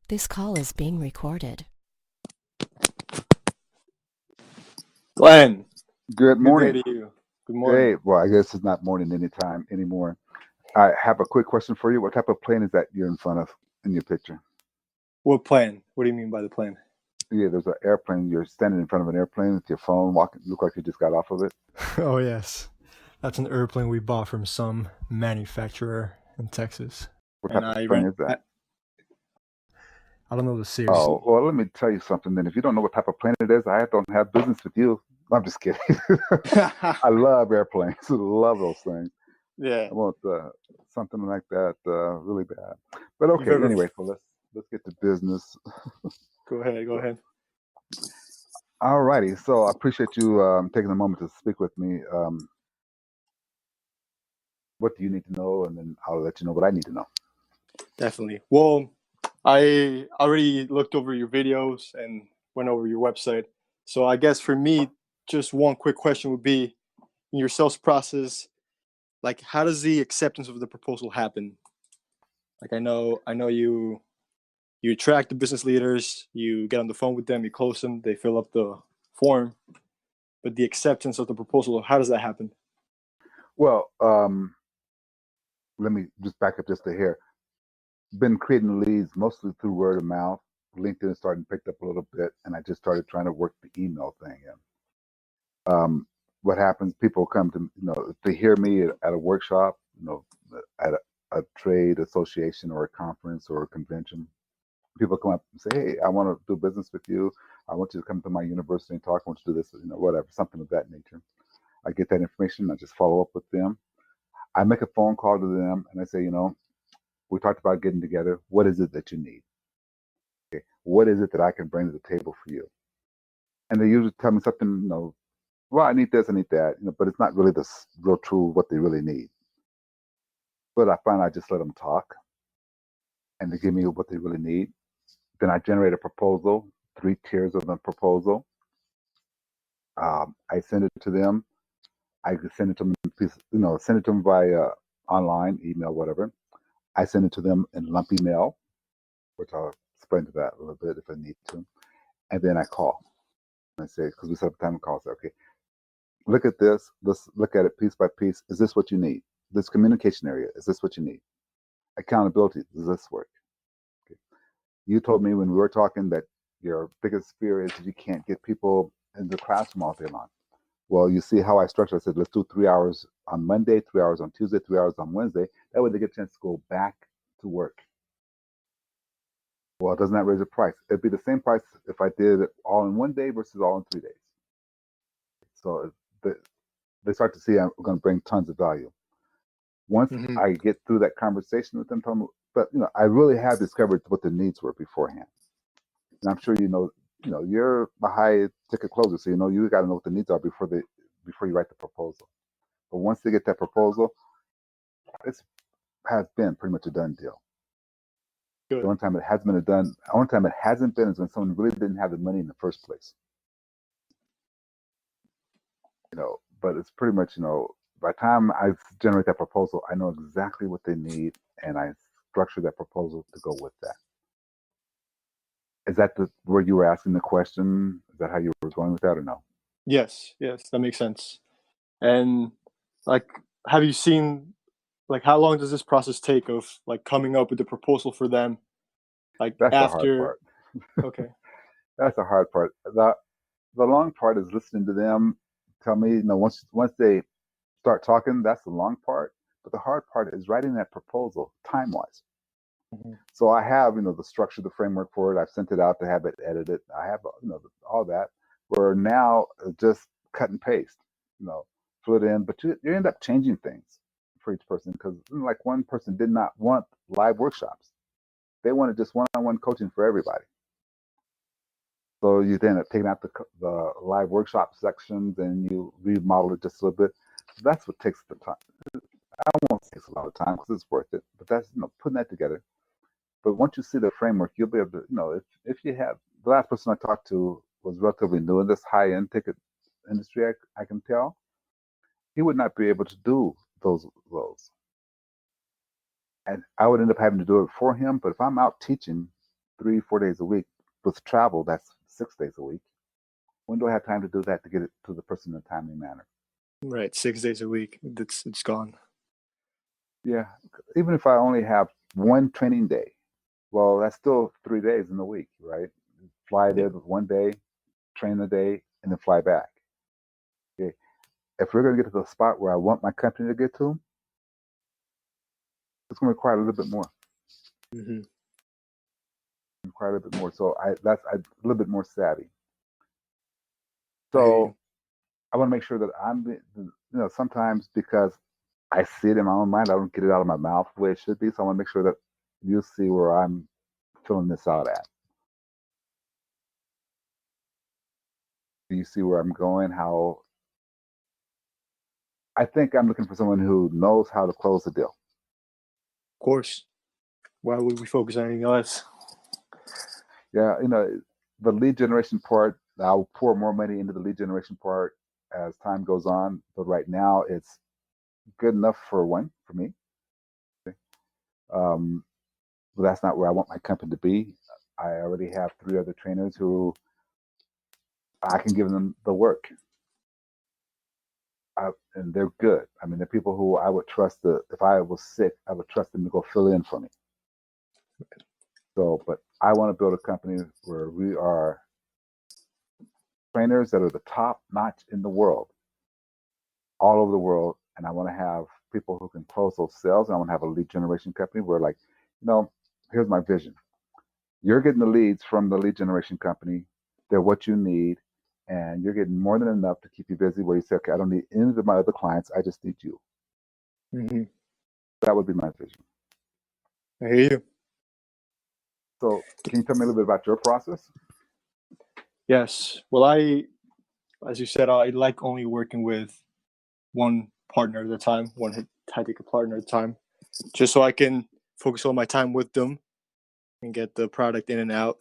This call is being recorded. Glenn, Good good day morning. to you. Good morning. Hey, well, I guess it's not morning anytime anymore. I have a quick question for you. What type of plane is that you're in front of in your picture? What plan? What do you mean by the plan? Yeah, there's an airplane. You're standing in front of an airplane with your phone, walking. Look like you just got off of it. Oh, yes. That's an airplane we bought from some manufacturer in Texas. What And type of I plane rent. is that? I don't know the series. Oh, well, let me tell you something. Then, if you don't know what type of plane it is, I don't have business with you. I'm just kidding. I love airplanes. I love those things. Yeah. I want something like that really bad. But You've okay, ever- anyway, so let's get to business. Go ahead. All righty. So I appreciate you taking a moment to speak with me. What do you need to know? And then I'll let you know what I need to know. Definitely. Well, I already looked over your videos and went over your website. So I guess for me, just one quick question would be, in your sales process, like how does the acceptance of the proposal happen? Like I know you attract the business leaders, you get on the phone with them, you close them, they fill up the form, but the acceptance of the proposal, how does that happen? Well, let me just back up just a hair. Been creating leads mostly through word of mouth. LinkedIn started picked up a little bit, and I just started trying to work the email thing in. What happens? People come to if they hear me at a workshop, at a trade association or a conference or a convention. People come up and say, "Hey, I want to do business with you. I want you to come to my university and talk. I want you to do this, whatever, something of that nature." I get that information. I just follow up with them. I make a phone call to them, and I say, we talked about getting together. What is it that you need? Okay. What is it that I can bring to the table for you? And they usually tell me something, well, I need this, I need that, but it's not really the real true what they really need. But I find I just let them talk, and they give me what they really need. Then I generate a proposal, 3 tiers of the proposal. I send it to them. I send it to them, send it to them via online, email, whatever. I send it to them in lumpy mail, which I'll explain to that a little bit if I need to. And then I call. And I say, because we set up a time to call, I say, okay, look at this. Let's look at it piece by piece. Is this what you need? This communication area, is this what you need? Accountability, does this work? Okay. You told me when we were talking that your biggest fear is that you can't get people in the classroom all day long. Well, you see how I structured. I said, let's do 3 hours on Monday, 3 hours on Tuesday, 3 hours on Wednesday. That way they get a chance to go back to work. Well, doesn't that raise the price? It'd be the same price if I did it all in one day versus all in 3 days. So they start to see I'm going to bring tons of value. Once I get through that conversation with them, but I really have discovered what the needs were beforehand. And I'm sure you're a high ticket closer, so you got to know what the needs are before you write the proposal. But once they get that proposal, it has been pretty much a done deal. Good. The only time it hasn't been is when someone really didn't have the money in the first place. But it's pretty much, by the time I generate that proposal, I know exactly what they need, and I structure that proposal to go with that. Is that where you were asking the question? Is that how you were going with that, or no? Yes, that makes sense. And have you seen, how long does this process take of coming up with the proposal for them? That's the hard part. Okay. That's the hard part. The long part is listening to them tell me, once they start talking, that's the long part. But the hard part is writing that proposal time-wise. So I have, the structure, the framework for it. I've sent it out to have it edited. I have, all that. Where now just cut and paste, fill it in. But you end up changing things for each person because, one person did not want live workshops. They wanted just one-on-one coaching for everybody. So you then have taken out the live workshop sections and you remodel it just a little bit. So that's what takes the time. I won't say it's a lot of time because it's worth it. But that's putting that together. But once you see the framework, you'll be able to, if you have, the last person I talked to was relatively new in this high-end ticket industry, I can tell. He would not be able to do those roles. And I would end up having to do it for him. But if I'm out teaching, 3-4 days a week. With travel, that's 6 days a week. When do I have time to do that to get it to the person in a timely manner? Right, 6 days a week. It's gone. Yeah, even if I only have one training day, well, that's still 3 days in the week, right? Fly there with 1 day, train a day, and then fly back. Okay. If we're going to get to the spot where I want my company to get to, it's going to require a little bit more. Mm-hmm. Require a little bit more. So that's a little bit more savvy. I hear So you. I want to make sure that sometimes because I see it in my own mind, I don't get it out of my mouth the way it should be. So I want to make sure that you see where I'm filling this out at. Do you see where I'm going? How I think I'm looking for someone who knows how to close the deal. Of course. Why would we focus on anything else? Yeah, the lead generation part, I'll pour more money into the lead generation part as time goes on. But right now, it's good enough for me. But that's not where I want my company to be. I already have 3 other trainers who I can give them the work. And they're good. I mean, they're people who I would trust if I was sick, I would trust them to go fill in for me. So, but I want to build a company where we are trainers that are the top notch in the world, all over the world. And I want to have people who can close those sales. And I want to have a lead generation company where, like, here's my vision. You're getting the leads from the lead generation company. They're what you need. And you're getting more than enough to keep you busy where you say, okay, I don't need any of my other clients. I just need you. Mm-hmm. That would be my vision. I hear you. So can you tell me a little bit about your process? Yes. Well, as you said, I like only working with one partner at a time, one high-ticket partner at a time, just so I can focus all my time with them and get the product in and out.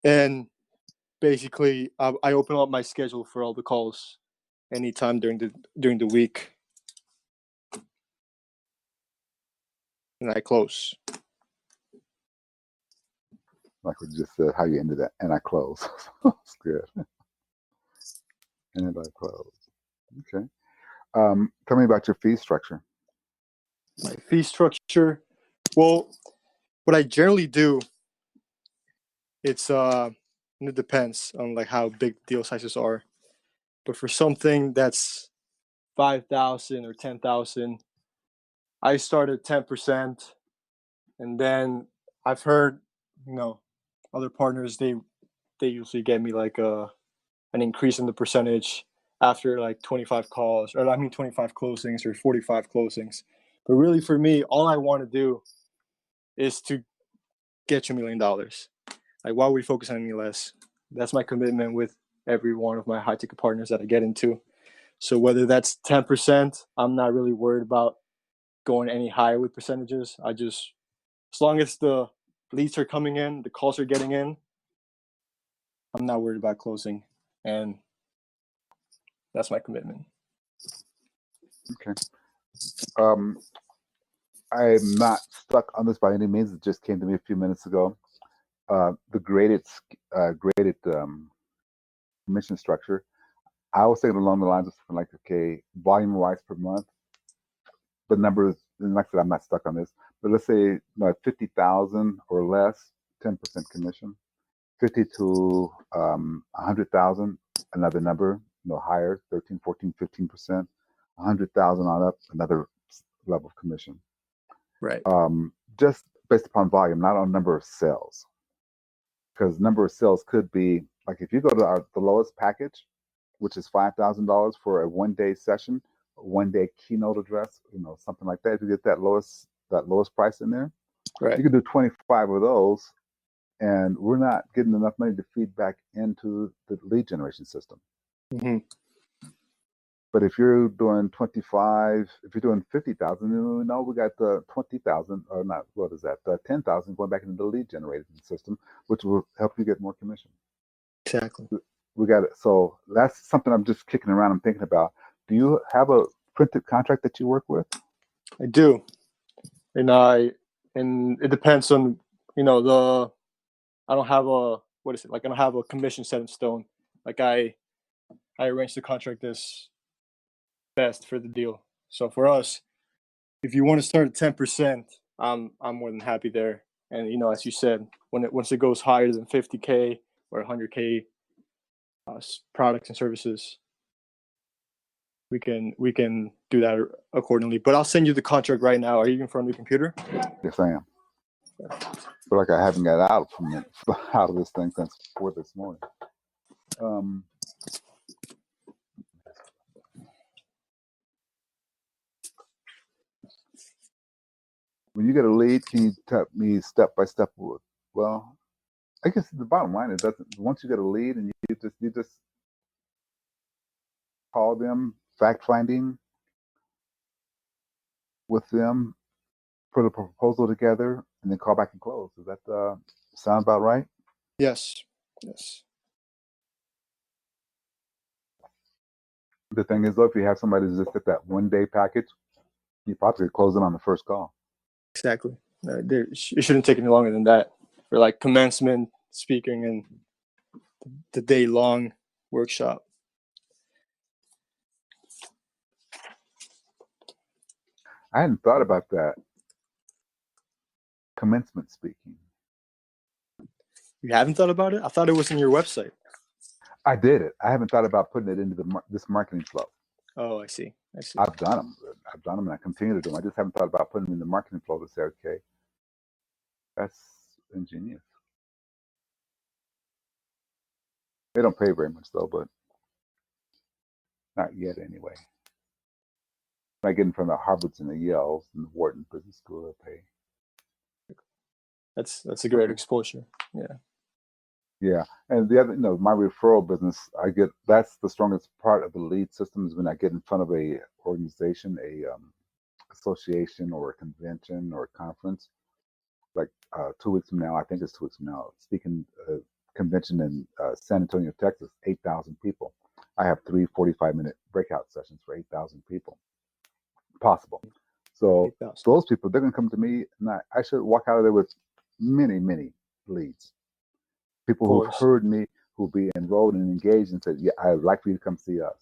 And basically, I open up my schedule for all the calls anytime during the week, and I close. Like we just said, how you ended that, and I close. That's good. And I close. Okay. Tell me about your fee structure. My fee structure. Well, what I generally do, it depends on like how big deal sizes are. But for something that's 5,000 or 10,000, I start at 10%, and then I've heard, other partners they usually get me like an increase in the percentage after like 25 calls, or 25 closings or 45 closings. But really, for me, all I want to do is to get you $1 million. Like, why would we focus on any less? That's my commitment with every one of my high ticket partners that I get into. So whether that's 10%, I'm not really worried about going any higher with percentages. As long as the leads are coming in, the calls are getting in, I'm not worried about closing. And that's my commitment. Okay. I'm not stuck on this by any means. It just came to me a few minutes ago. The graded commission structure. I was thinking along the lines of something like, okay, volume-wise per month, the numbers, and like I said, I'm not stuck on this, but let's say 50,000 or less, 10% commission. 50 to 100,000, another number, higher, 13, 14, 15%. 100,000 on up, another level of commission. Right. Just based upon volume, not on number of sales. Because number of sales could be, like if you go to the lowest package, which is $5,000 for a 1-day session, a 1-day keynote address, something like that. If you get that lowest price in there, right, you can do 25 of those, and we're not getting enough money to feed back into the lead generation system. Mm-hmm. But if you're doing 25, if you're doing 50,000, we got the 20,000, or not, what is that? 10,000 going back into the lead generating system, which will help you get more commission. Exactly. We got it. So that's something I'm just kicking around and thinking about. Do you have a printed contract that you work with? I do. And it depends on, you know, I don't have a, what is it? Like, I don't have a commission set in stone. Like, I arranged the contract as best for the deal. So for us, if you want to start at 10%, I'm more than happy there. And you know, as you said, once it goes higher than 50K or 100K products and services, we can do that accordingly. But I'll send you the contract right now. Are you in front of your computer? Yes, I am. Feel like I haven't got out from it, out of this thing since 4 this morning. When you get a lead, can you tell me step by step? Well, I guess the bottom line is that once you get a lead and you just call them, fact finding with them, put a proposal together, and then call back and close. Does that sound about right? Yes. Yes. The thing is, though, if you have somebody who's just at that 1 day package, you probably could close them on the first call. Exactly. It shouldn't take any longer than that for like commencement, speaking, and the day long workshop. I hadn't thought about that. Commencement speaking. You haven't thought about it? I thought it was in your website. I did it. I haven't thought about putting it into this marketing flow. Oh, I see. I see. I've done them. And I continue to do them. I just haven't thought about putting them in the marketing flow to say, okay, that's ingenious. They don't pay very much though, but not yet anyway. When I get in front of the Harvards and the Yales and the Wharton Business School, they'll pay. That's a great exposure. Yeah. Yeah, and the other, my referral business, that's the strongest part of the lead system is when I get in front of a organization, a association or a convention or a conference. Like 2 weeks from now, I think it's 2 weeks from now, speaking convention in San Antonio, Texas, 8,000 people. I have 3 45-minute breakout sessions for 8,000 people. Possible. So 8,000. those people, they're going to come to me, and I should walk out of there with many, many leads. People who've heard me, who'll be enrolled and engaged and said, yeah, I'd like for you to come see us.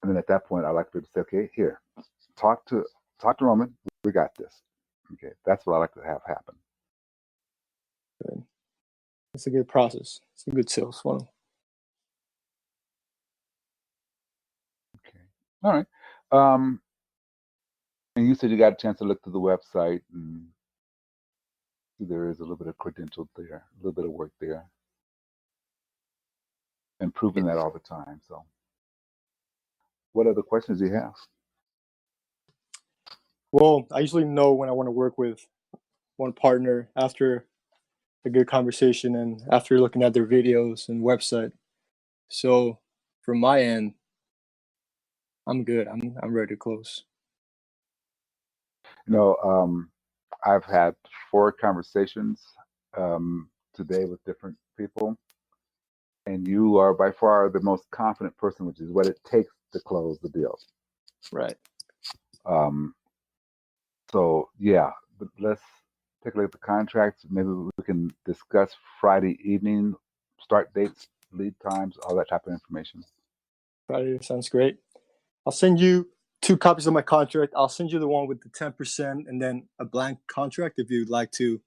And then at that point, I'd like for you to say, okay, here, talk to Roman. We got this. Okay, that's what I like to have happen. Good. It's a good process. It's a good sales funnel. Okay. All right. And you said you got a chance to look through the website and there is a little bit of credential there, a little bit of work there. Improving that all the time. So what other questions do you have? Well, I usually know when I want to work with one partner after a good conversation and after looking at their videos and website. So from my end, I'm good. I'm ready to close. I've had 4 conversations today with different people, and you are by far the most confident person, which is what it takes to close the deal. Right. So yeah, but let's take a look at the contracts. Maybe we can discuss Friday evening, start dates, lead times, all that type of information. Friday sounds great. I'll send you 2 copies of my contract. I'll send you the one with the 10% and then a blank contract if you'd like to,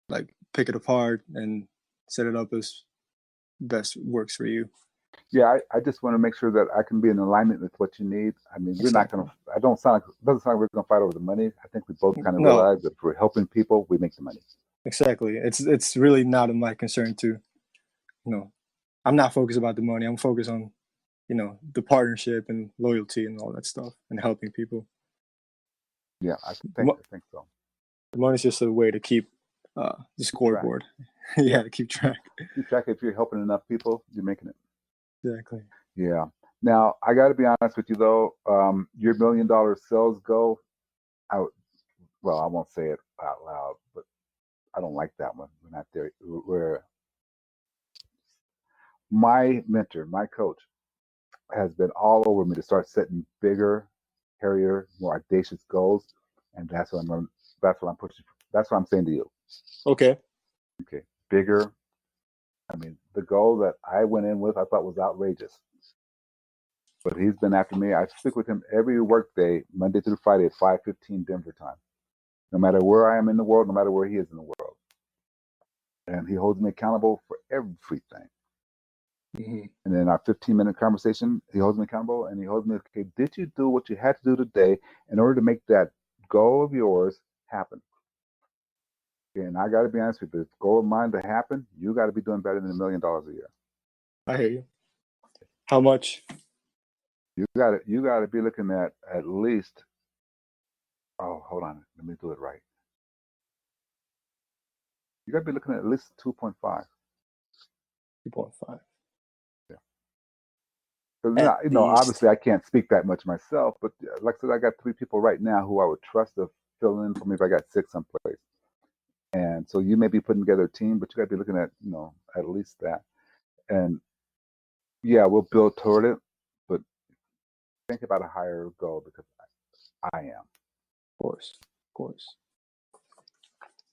like pick it apart and set it up as best works for you. Yeah, I just want to make sure that I can be in alignment with what you need. I mean, we're not going to, doesn't sound like we're going to fight over the money. I think we both kind of realize that if we're helping people, we make the money. Exactly. It's really not my concern to, I'm not focused about the money. I'm focused on, the partnership and loyalty and all that stuff and helping people. Yeah, I think so. The money's just a way to keep the scoreboard. Yeah, to keep track. Keep track. If you're helping enough people, you're making it. Exactly. Yeah. Now, I got to be honest with you, though. Your $1 million sales goal, I won't say it out loud, but I don't like that one. We're not there. Where my mentor, my coach, has been all over me to start setting bigger, hairier, more audacious goals, and that's what I'm going that's what I'm pushing. That's what I'm saying to you. Okay. Okay, bigger. I mean, the goal that I went in with, I thought was outrageous. But he's been after me. I speak with him every workday, Monday through Friday at 5:15 Denver time. No matter where I am in the world, no matter where he is in the world. And he holds me accountable for everything. Mm-hmm. And in our 15-minute conversation, he holds me accountable and he holds me, okay, did you do what you had to do today in order to make that goal of yours happen? Okay, and I got to be honest with you, the goal of mine to happen, you got to be doing better than $1 million a year. I hear you. How much? You got to be looking at least, oh, hold on, let me do it right. You got to be looking at least 2.5. 2.5. Because At least. obviously I can't speak that much myself, but like I said, I got 3 people right now who I would trust to fill in for me if I got sick someplace. And so you may be putting together a team, but you got to be looking at at least that. And yeah, we'll build toward it, but think about a higher goal because I am. Of course.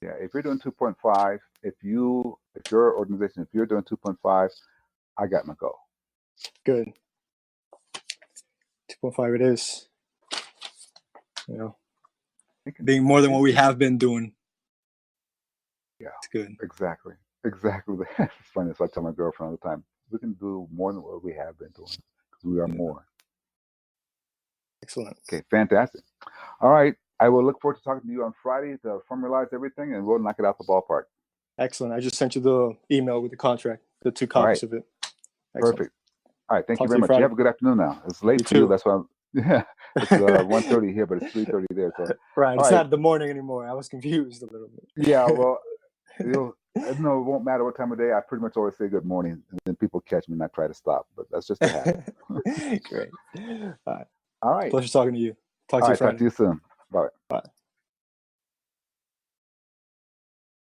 Yeah, if you're doing 2.5, if your organization, if you're doing 2.5, I got my goal. Good. 2.5 it is. Being more than what we have been doing. Yeah, it's good. Exactly. It's funny. So I tell my girlfriend all the time, we can do more than what we have been doing because we are more. Excellent. Okay, fantastic. All right, I will look forward to talking to you on Friday to formalize everything, and we'll knock it out the ballpark. Excellent. I just sent you the email with the contract, the 2 copies of it. Excellent. Perfect. All right, thank Talk you to very you much. Friday. You have a good afternoon now. It's late You for you. too. That's why it's 1:30 here, but it's 3:30 there. So right. It's right. not the morning anymore. I was confused a little bit. Yeah, well, it won't matter what time of day. I pretty much always say good morning, and then people catch me and I try to stop. But that's just a habit. Great. All right. All right. Pleasure talking to you. Talk to you Friday. Talk to you soon. Bye. Bye.